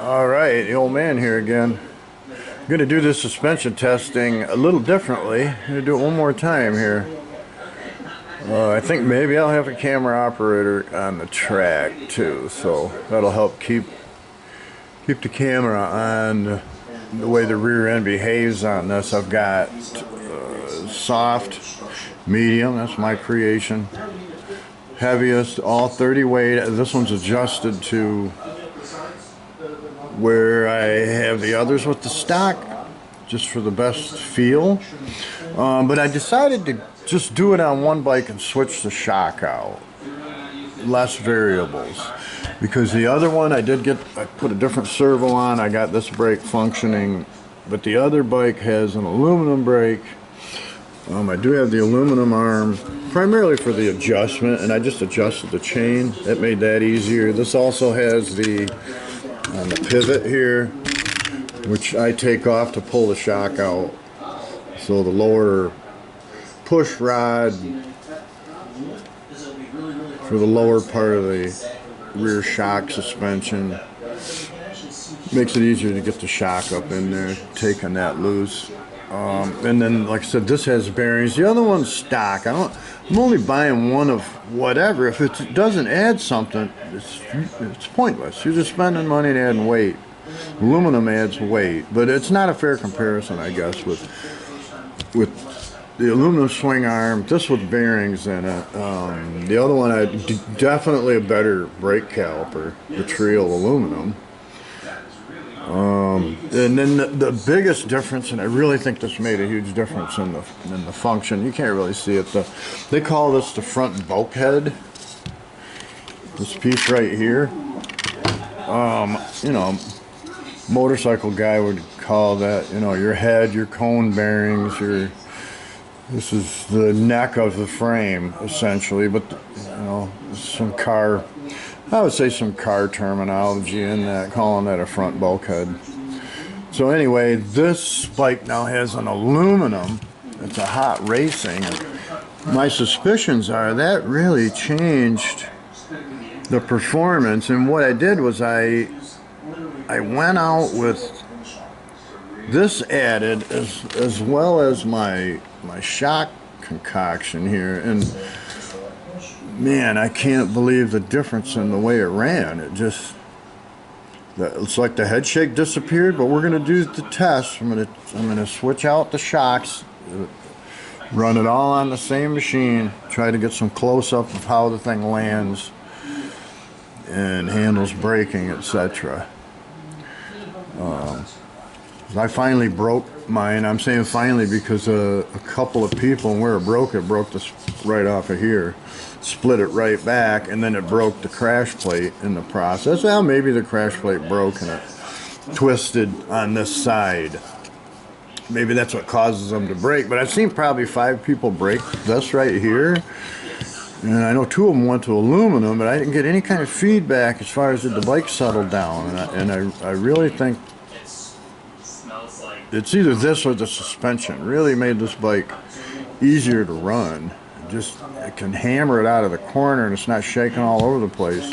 Alright, the old man here again. I'm going to do this suspension testing a little differently. I'm going to do it one more time here. I think maybe I'll have a camera operator on the track too, so that'll help keep the camera on the way the rear end behaves on this. I've got soft, medium, that's my creation, heaviest, all 30 weight. This one's adjusted to where I have the others with the stock, just for the best feel. But I decided to just do it on one bike and switch the shock out. Less variables. Because the other one I put a different servo on, I got this brake functioning, but the other bike has an aluminum brake. I do have the aluminum arm, primarily for the adjustment, and I just adjusted the chain. It made that easier. This also has the pivot here, which I take off to pull the shock out. So the lower push rod for the lower part of the rear shock suspension makes it easier to get the shock up in there, taking that loose. And then, like I said, this has bearings. The other one's stock. I'm only buying one of whatever. If it doesn't add something, it's pointless. You're just spending money and adding weight. Aluminum adds weight, but it's not a fair comparison, I guess, with the aluminum swing arm, this with bearings in it. The other one, definitely a better brake caliper, the Trio aluminum. And then the biggest difference, and I really think this made a huge difference in the function. You can't really see it. They call this the front bulkhead. This piece right here. You know, motorcycle guy would call that, you know, your head, your cone bearings, this is the neck of the frame, essentially, but, you know, I would say some car terminology in that, calling that a front bulkhead. So anyway, this bike now has an aluminum. It's a hot racing. My suspicions are that really changed the performance, and what I did was I went out with this added as well as my shock concoction here, and man, I can't believe the difference in the way it ran. It's like the head shake disappeared. But we're going to do the test. I'm going to switch out the shocks, run it all on the same machine, try to get some close-up of how the thing lands and handles braking, etc. I finally broke mine. I'm saying finally because a couple of people, and where it broke this right off of here, split it right back, and then it broke the crash plate in the process. Well, maybe the crash plate broke and it twisted on this side. Maybe that's what causes them to break. But I've seen probably 5 people break this right here, and I know 2 of them went to aluminum, but I didn't get any kind of feedback as far as did the bike settled down. And I really think it's either this or the suspension really made this bike easier to run. It can hammer it out of the corner and it's not shaking all over the place.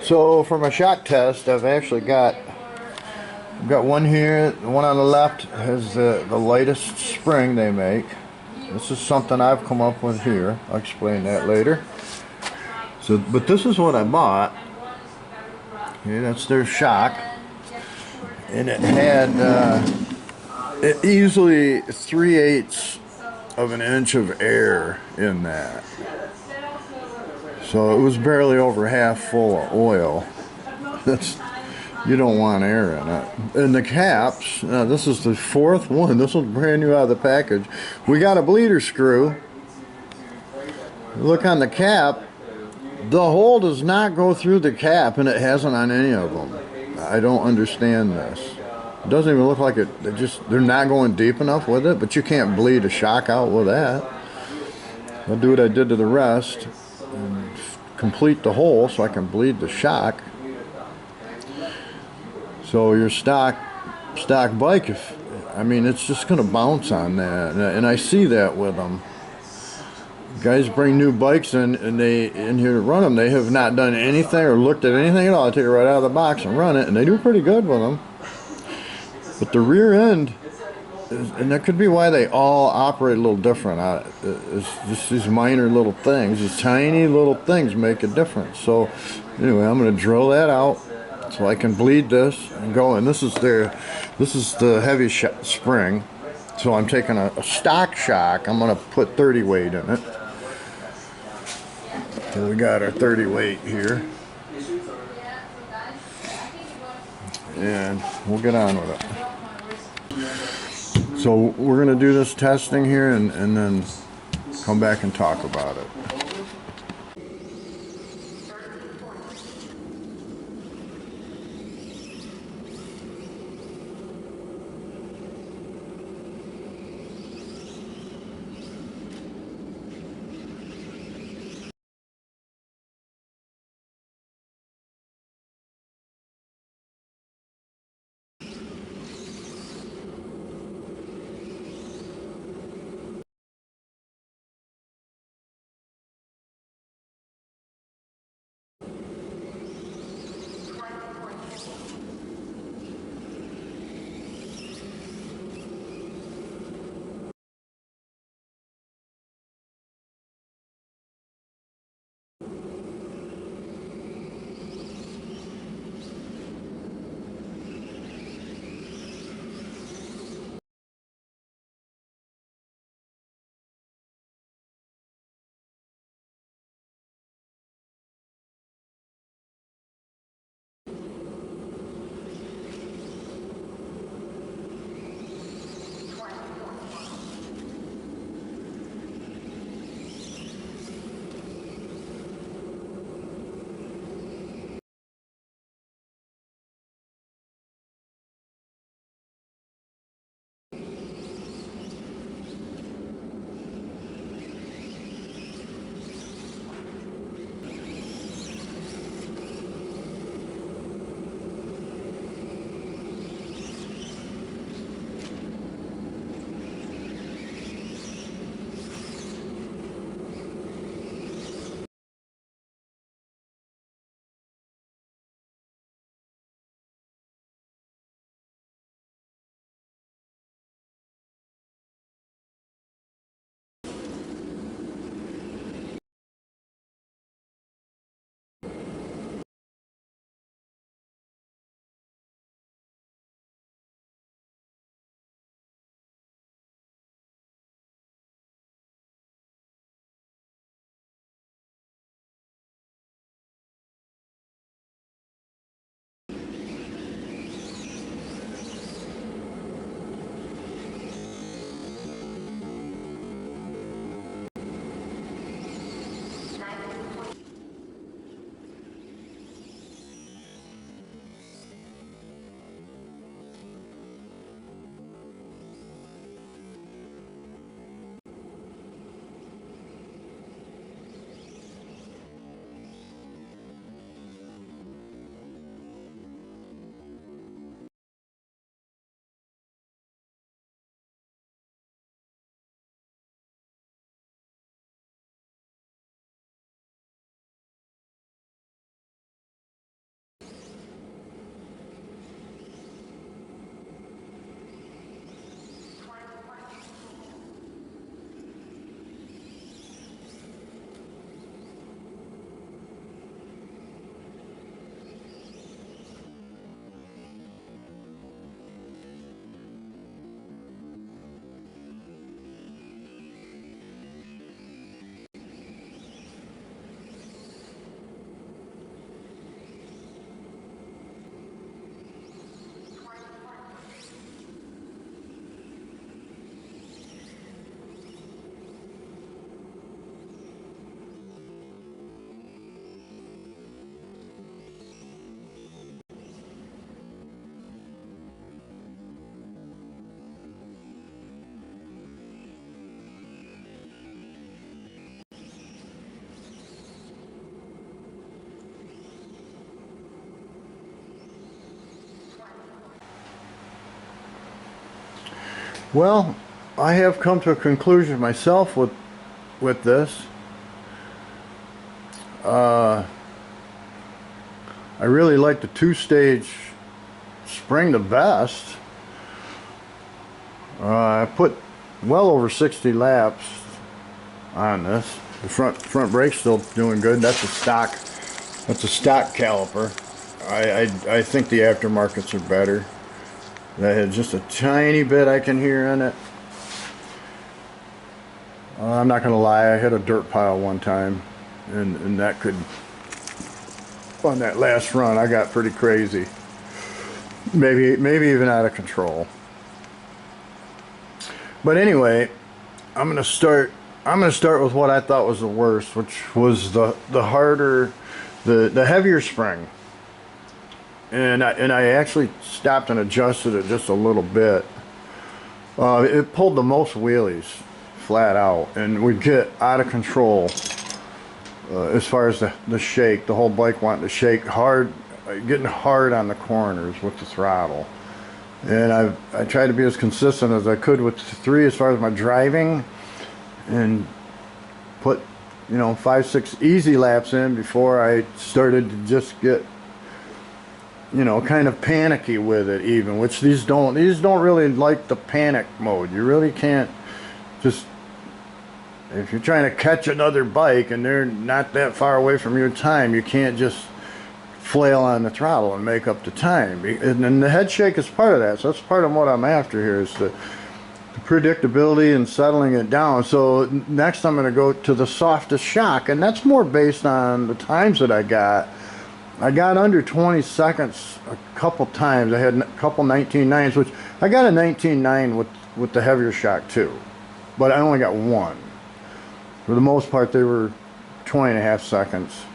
So for my shock test, I've got one here. The one on the left has the lightest spring they make. This is something I've come up with here. I'll explain that later. But this is what I bought. Okay, that's their shock. And it had easily 3/8 of an inch of air in that. So it was barely over half full of oil. You don't want air in it. And the caps, this is the 4th one. This was brand new out of the package. We got a bleeder screw. Look on the cap. The hole does not go through the cap, and it hasn't on any of them. I don't understand this. It doesn't even look like it. They're not going deep enough with it, but you can't bleed a shock out with that. I'll do what I did to the rest and complete the hole so I can bleed the shock. So your stock bike, it's just going to bounce on that, and I see that with them. Guys bring new bikes in here to run them. They have not done anything or looked at anything at all. They take it right out of the box and run it, and they do pretty good with them. But the rear end, and that could be why they all operate a little different. It's just these minor little things, these tiny little things make a difference. So anyway, I'm going to drill that out so I can bleed this and go. And this is the heavy spring. So I'm taking a stock shock. I'm going to put 30 weight in it. So we got our 30 weight here, and we'll get on with it. So we're going to do this testing here and then come back and talk about it. Well, I have come to a conclusion myself with this. I really like the two-stage spring the best. I put well over 60 laps on this. The front brake's still doing good. That's a stock caliper. I think the aftermarkets are better. That had just a tiny bit I can hear in it. I'm not gonna lie, I hit a dirt pile one time, and that could, on that last run, I got pretty crazy. Maybe even out of control. But anyway, I'm gonna start with what I thought was the worst, which was the heavier spring. And I actually stopped and adjusted it just a little bit. It pulled the most wheelies, flat out, and we'd get out of control as far as the shake. The whole bike wanting to shake hard, getting hard on the corners with the throttle. And I tried to be as consistent as I could with the 3 as far as my driving, and put, you know, 5-6 easy laps in before I started to just get, you know, kind of panicky with it, even, which these don't really like the panic mode. You really can't just, if you're trying to catch another bike and they're not that far away from your time, you can't just flail on the throttle and make up the time. And then the head shake is part of that. So that's part of what I'm after here, is the predictability and settling it down. So next I'm going to go to the softest shock, and that's more based on the times that I got. I got under 20 seconds a couple times. I had a couple 19.9s, which I got a 19.9 with the heavier shock too, but I only got one. For the most part, they were 20.5 seconds.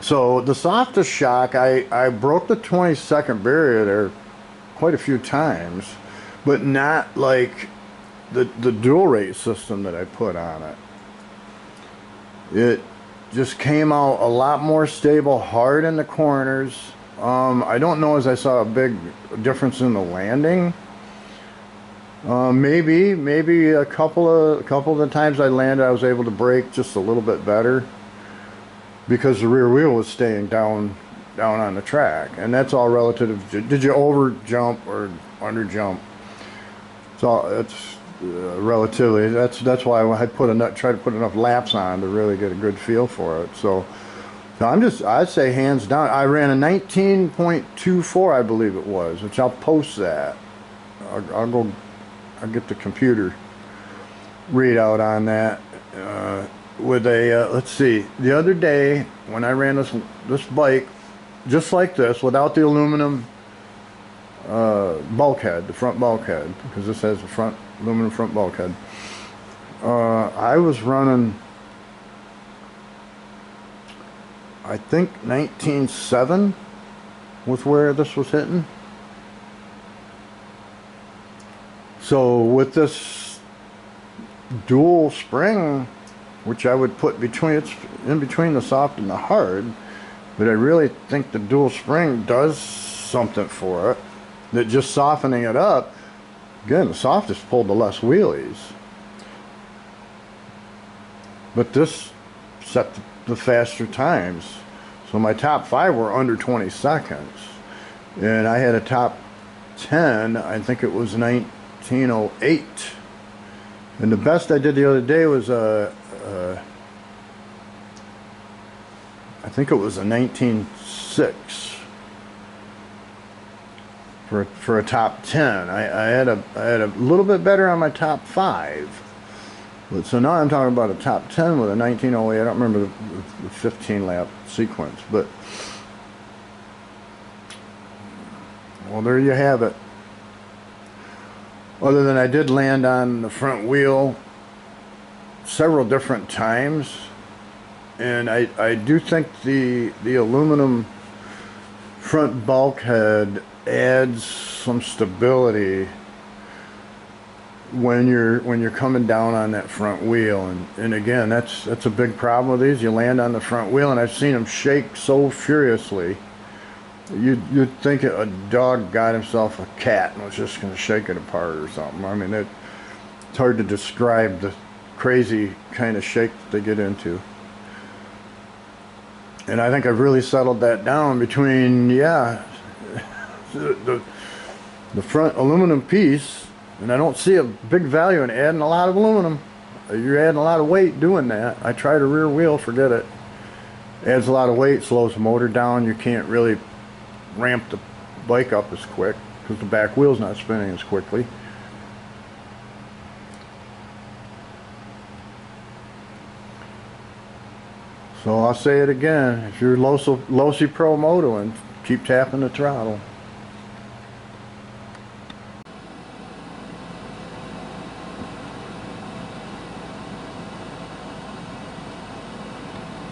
So the softest shock, I broke the 20-second barrier there quite a few times, but not like the dual rate system that I put on it. It just came out a lot more stable, hard in the corners. I don't know as I saw a big difference in the landing. Maybe a couple of the times I landed, I was able to brake just a little bit better, because the rear wheel was staying down on the track, and that's all relative. Did you over jump or under jump? It's relatively. That's why I try to put enough laps on to really get a good feel for it. So I'd say hands down. I ran a 19.24, I believe it was, which I'll post that. I'll get the computer readout on that. With a let's see, the other day when I ran this bike just like this, without the aluminum bulkhead, the front bulkhead, because this has the aluminum front bulkhead, I was running, I think 19.7 was where this was hitting. So with this dual spring, which I would put in between the soft and the hard, but I really think the dual spring does something for it, that just softening it up, again, the softest pulled the less wheelies, but this set the faster times. So my top 5 were under 20 seconds, and I had a top 10, I think it was 19:08, and the best I did the other day was I think it was a 19.6 for a top 10. I had a little bit better on my top 5, but so now I'm talking about a top 10 with a 19.08. I don't remember the 15 lap sequence, but well, there you have it. Other than I did land on the front wheel several different times, and I do think the aluminum front bulkhead adds some stability when you're coming down on that front wheel, and again, that's a big problem with these. You land on the front wheel, and I've seen them shake so furiously, you'd think a dog got himself a cat and was just going to shake it apart or something. I mean, it's hard to describe crazy kind of shake they get into. And I think I've really settled that down between, yeah, the front aluminum piece, and I don't see a big value in adding a lot of aluminum. You're adding a lot of weight doing that. I tried a rear wheel, forget it. Adds a lot of weight, slows the motor down. You can't really ramp the bike up as quick because the back wheel's not spinning as quickly. So I'll say it again, if you're Losi Pro Moto, and keep tapping the throttle.